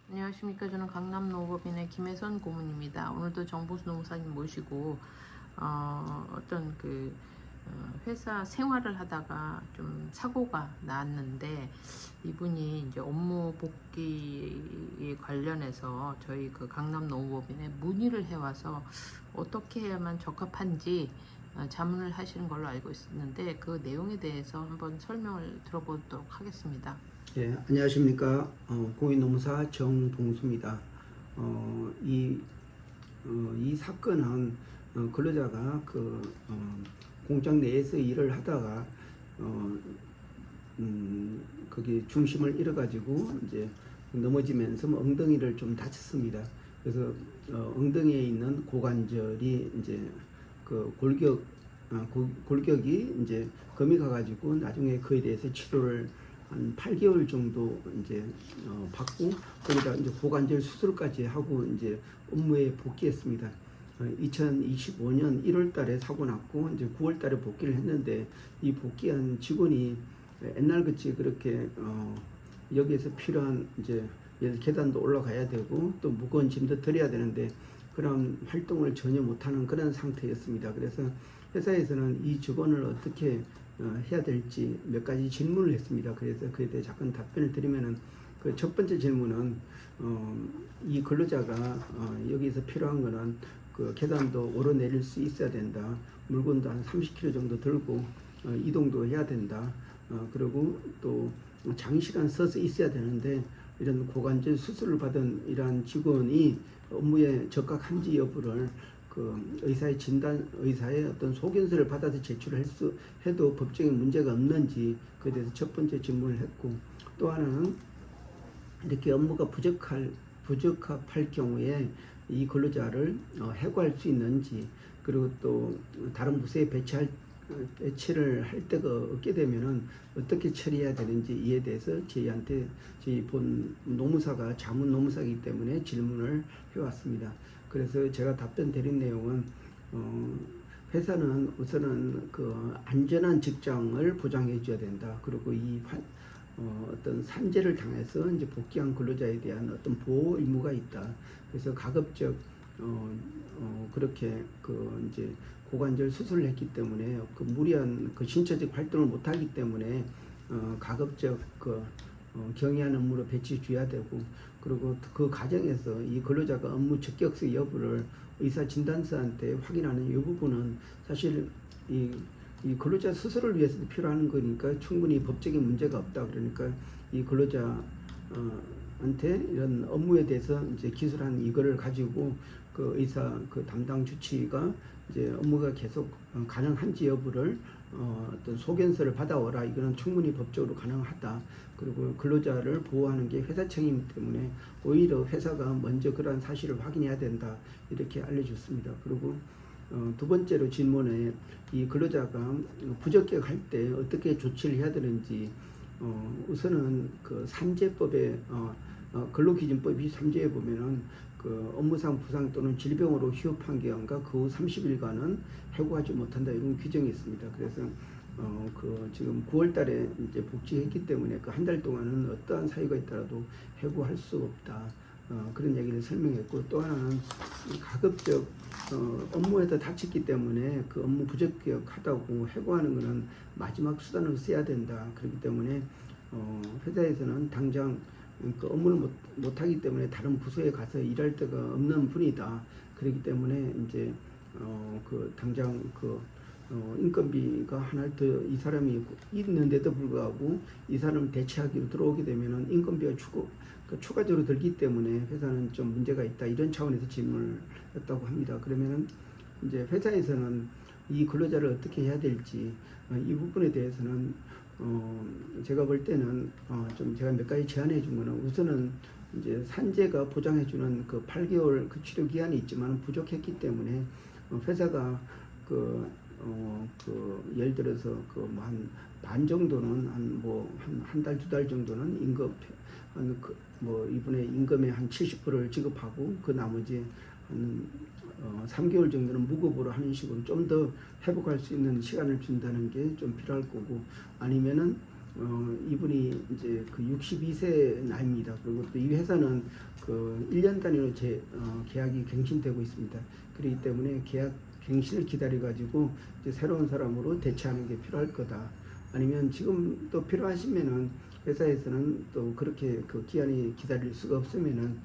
안녕하십니까. 저는 강남 농업인의 김혜선 고문입니다. 오늘도 정보수 농사님 모시고 어떤 회사 생활을 하다가 좀 사고가 났는데, 이분이 이제 업무 복귀에 관련해서 저희 그 강남 농업인에 문의를 해와서 어떻게 해야만 적합한지 자문을 하시는 걸로 알고 있는데, 그 내용에 대해서 한번 설명을 들어보도록 하겠습니다. 예, 안녕하십니까. 공인노무사 정동수입니다. 이 사건은 근로자가 공장 내에서 일을 하다가 거기 중심을 잃어가지고 이제 넘어지면서 엉덩이를 좀 다쳤습니다. 그래서 엉덩이에 있는 고관절이 이제 골격이 이제 금이 가가지고 나중에 그에 대해서 치료를 한 8개월 정도 이제 받고, 거기다 이제 고관절 수술까지 하고 이제 업무에 복귀했습니다. 2025년 1월 달에 사고 났고, 이제 9월 달에 복귀를 했는데, 이 복귀한 직원이 옛날같이 그렇게 여기에서 필요한 이제 계단도 올라가야 되고 또 무거운 짐도 들여야 되는데 그런 활동을 전혀 못하는 그런 상태였습니다. 그래서 회사에서는 이 직원을 어떻게 해야 될지 몇 가지 질문을 했습니다. 그래서 그에 대해 잠깐 답변을 드리면은, 그 첫 번째 질문은 이 근로자가 여기서 필요한 거는 그 계단도 오르내릴 수 있어야 된다. 물건도 한 30kg 정도 들고 이동도 해야 된다. 그리고 또 장시간 서서 있어야 되는데, 이런 고관절 수술을 받은 이러한 직원이 업무에 적합한지 여부를 의사의 어떤 소견서를 받아서 제출을 해도 법적인 문제가 없는지, 그에 대해서 첫 번째 질문을 했고, 또 하나는 이렇게 업무가 부적합할 경우에 이 근로자를 해고할 수 있는지, 그리고 또 다른 부서에 배치를 할 때가 없게 되면은 어떻게 처리해야 되는지, 이에 대해서 저희 본 노무사가 자문 노무사이기 때문에 질문을 해왔습니다. 그래서 제가 답변 드린 내용은, 회사는 우선은 안전한 직장을 보장해 줘야 된다. 그리고 어떤 산재를 당해서 이제 복귀한 근로자에 대한 어떤 보호 의무가 있다. 그래서 가급적 그렇게 이제 고관절 수술을 했기 때문에 무리한 신체적 활동을 못 하기 때문에 가급적 경의한 업무로 배치 줘야 되고, 그리고 그 과정에서 이 근로자가 업무 적격성 여부를 의사 진단서한테 확인하는 이 부분은 사실 이 근로자 스스로를 위해서도 필요한 거니까 충분히 법적인 문제가 없다. 그러니까 이 근로자한테 이런 업무에 대해서 이제 기술한 이거를 가지고 의사 담당 주치의가 이제 업무가 계속 가능한지 여부를 어떤 소견서를 받아오라. 이거는 충분히 법적으로 가능하다. 그리고 근로자를 보호하는 게 회사 책임이기 때문에 오히려 회사가 먼저 그러한 사실을 확인해야 된다. 이렇게 알려줬습니다. 그리고 두 번째로 질문에, 이 근로자가 부적격할 때 어떻게 조치를 해야 되는지, 우선은 산재법에 근로기준법 23조에 보면은 업무상 부상 또는 질병으로 휴업한 기간과 그 후 30일간은 해고하지 못한다, 이런 규정이 있습니다. 그래서 지금 9월 달에 이제 복직했기 때문에 한 달 동안은 어떠한 사유가 있더라도 해고할 수 없다. 그런 얘기를 설명했고, 또 하나는 가급적 업무에다 다쳤기 때문에 업무 부적격하다고 해고하는 것은 마지막 수단으로 써야 된다. 그렇기 때문에 회사에서는 당장 업무를 못하기 때문에 다른 부서에 가서 일할 데가 없는 분이다. 그렇기 때문에 이제 당장 인건비가 하나 더, 이 사람이 있는데도 불구하고 이 사람을 대체하기로 들어오게 되면은 인건비가 추가적으로 들기 때문에 회사는 좀 문제가 있다. 이런 차원에서 질문을 했다고 합니다. 그러면은 이제 회사에서는 이 근로자를 어떻게 해야 될지, 이 부분에 대해서는 제가 볼 때는 좀 제가 몇 가지 제안해 준 거는, 우선은 이제 산재가 보장해주는 8개월 치료 기한이 있지만 부족했기 때문에 회사가 예를 들어서 한 반 정도는 한 달, 두 달 정도는 이분의 임금의 한 70%를 지급하고, 그 나머지 한 3개월 정도는 무급으로 하는 식으로 좀 더 회복할 수 있는 시간을 준다는 게 좀 필요할 거고, 아니면은 이분이 이제 그 62세 나이입니다. 그리고 또 이 회사는 그 1년 단위로 계약이 갱신되고 있습니다. 그렇기 때문에 계약 갱신을 기다려 가지고 이제 새로운 사람으로 대체하는 게 필요할 거다. 아니면 지금 또 필요하시면은 회사에서는 또 그렇게 그 기한이 기다릴 수가 없으면은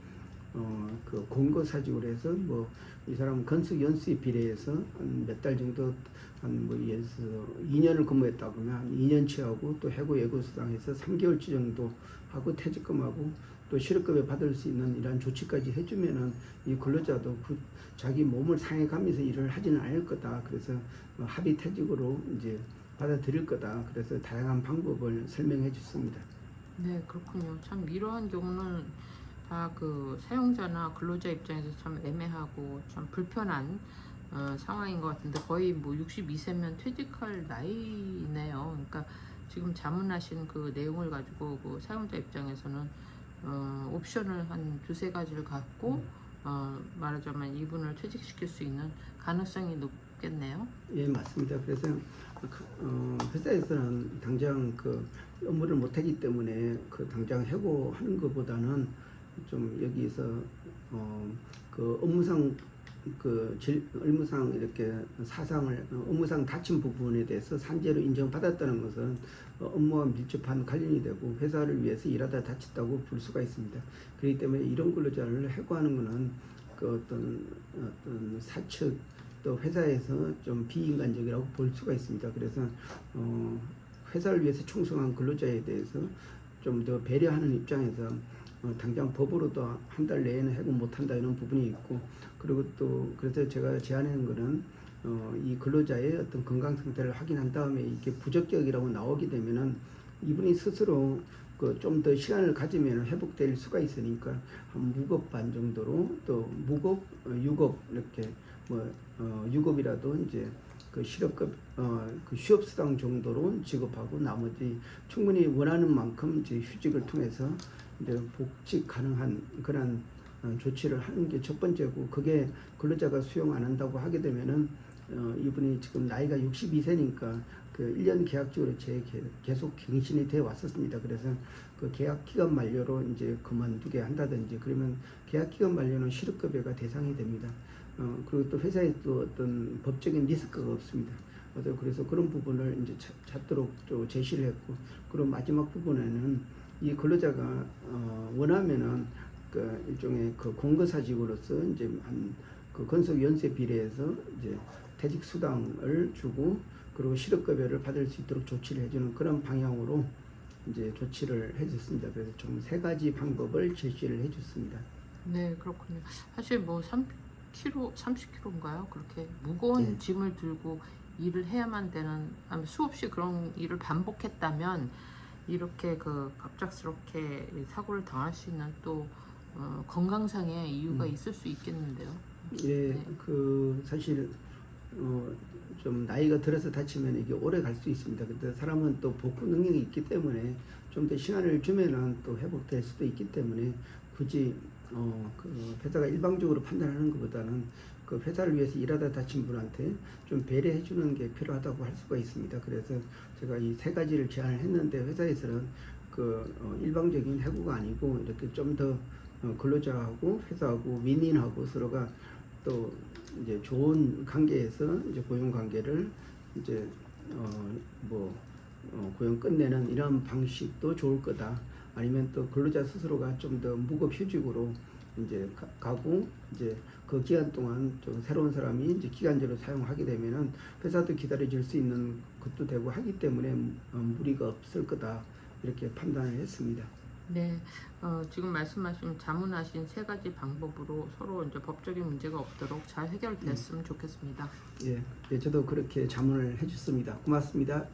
그 공고사직으로 해서 뭐 이 사람 건축 연수에 비례해서 한 몇 달 정도 한 뭐 예를 들어서 2년을 근무했다 그러면 한 2년치 하고 또 해고 예고 수당해서 3개월치 정도 하고 퇴직금하고 또 실업급여 받을 수 있는 이러한 조치까지 해주면은 이 근로자도 자기 몸을 상해가면서 일을 하지는 않을 거다. 그래서 합의 퇴직으로 이제 받아들일 거다. 그래서 다양한 방법을 설명해 줬습니다. 네, 그렇군요. 참 이러한 경우는 다 그 사용자나 근로자 입장에서 참 애매하고 참 불편한 상황인 것 같은데 거의 뭐 62세면 퇴직할 나이네요. 그러니까 지금 자문하신 그 내용을 가지고 그 사용자 입장에서는 옵션을 한 두세 가지를 갖고 말하자면 이분을 퇴직시킬 수 있는 가능성이 높겠네요. 예, 맞습니다. 그래서 회사에서는 당장 그 업무를 못하기 때문에 그 당장 해고하는 것보다는 좀 여기서 그 업무상 업무상 이렇게 사상을 업무상 다친 부분에 대해서 산재로 인정받았다는 것은 업무와 밀접한 관련이 되고 회사를 위해서 일하다 다쳤다고 볼 수가 있습니다. 그렇기 때문에 이런 근로자를 해고하는 것은 그 어떤 사측 또 회사에서 좀 비인간적이라고 볼 수가 있습니다. 그래서 회사를 위해서 충성한 근로자에 대해서 좀 더 배려하는 입장에서 당장 법으로도 한 달 내에는 해고 못한다 이런 부분이 있고, 그리고 또 그래서 제가 제안하는 거는 이 근로자의 어떤 건강 상태를 확인한 다음에 이게 부적격이라고 나오게 되면은 이분이 스스로 그 좀 더 시간을 가지면 회복될 수가 있으니까 한 무급 반 정도로 또 무급, 유급 이렇게 뭐 유급이라도 이제 그 실업급 그 휴업수당 정도로 지급하고 나머지 충분히 원하는 만큼 이제 휴직을 통해서 이제 복직 가능한 그런 조치를 하는 게 첫 번째고, 그게 근로자가 수용 안 한다고 하게 되면은 이분이 지금 나이가 62세니까 그 1년 계약직으로 계속 갱신이 되어 왔었습니다. 그래서 그 계약 기간 만료로 이제 그만두게 한다든지 그러면 계약 기간 만료는 실업급여가 대상이 됩니다. 그리고 또 회사에 또 어떤 법적인 리스크가 없습니다. 그래서 그런 부분을 이제 찾도록 또 제시를 했고, 그리고 마지막 부분에는 이 근로자가 원하면은 그 일종의 그 공거사직으로서 이제 한 그 건속 연수에 비례해서 이제 퇴직 수당을 주고 그리고 실업급여를 받을 수 있도록 조치를 해주는 그런 방향으로 이제 조치를 해줬습니다. 그래서 총 3가지 방법을 제시를 해줬습니다. 네, 그렇군요. 사실 뭐 30kg인가요? 그렇게 무거운 네. 짐을 들고 일을 해야만 되는, 수없이 그런 일을 반복했다면 이렇게 그 갑작스럽게 사고를 당할 수 있는 또 건강상의 이유가 있을 수 있겠는데요. 예, 네. 그 사실 좀 나이가 들어서 다치면 이게 오래 갈 수 있습니다. 근데 사람은 또 복구 능력이 있기 때문에 좀 더 시간을 주면은 또 회복될 수도 있기 때문에 굳이 그 회사가 일방적으로 판단하는 것보다는 그 회사를 위해서 일하다 다친 분한테 좀 배려해 주는 게 필요하다고 할 수가 있습니다. 그래서 제가 이 3가지를 제안을 했는데 회사에서는 그 일방적인 해고가 아니고 이렇게 좀 더 근로자하고 회사하고 윈윈하고 서로가 또 이제 좋은 관계에서 이제 고용 관계를 이제 고용 끝내는 이런 방식도 좋을 거다. 아니면 또 근로자 스스로가 좀 더 무급 휴직으로 이제 가고 이제 그 기간 동안 좀 새로운 사람이 이제 기간제로 사용하게 되면은 회사도 기다려줄 수 있는 것도 되고 하기 때문에 무리가 없을 거다 이렇게 판단을 했습니다. 네, 지금 말씀하신 자문하신 3가지 방법으로 서로 이제 법적인 문제가 없도록 잘 해결됐으면 좋겠습니다. 예, 저도 그렇게 자문을 해줬습니다. 고맙습니다.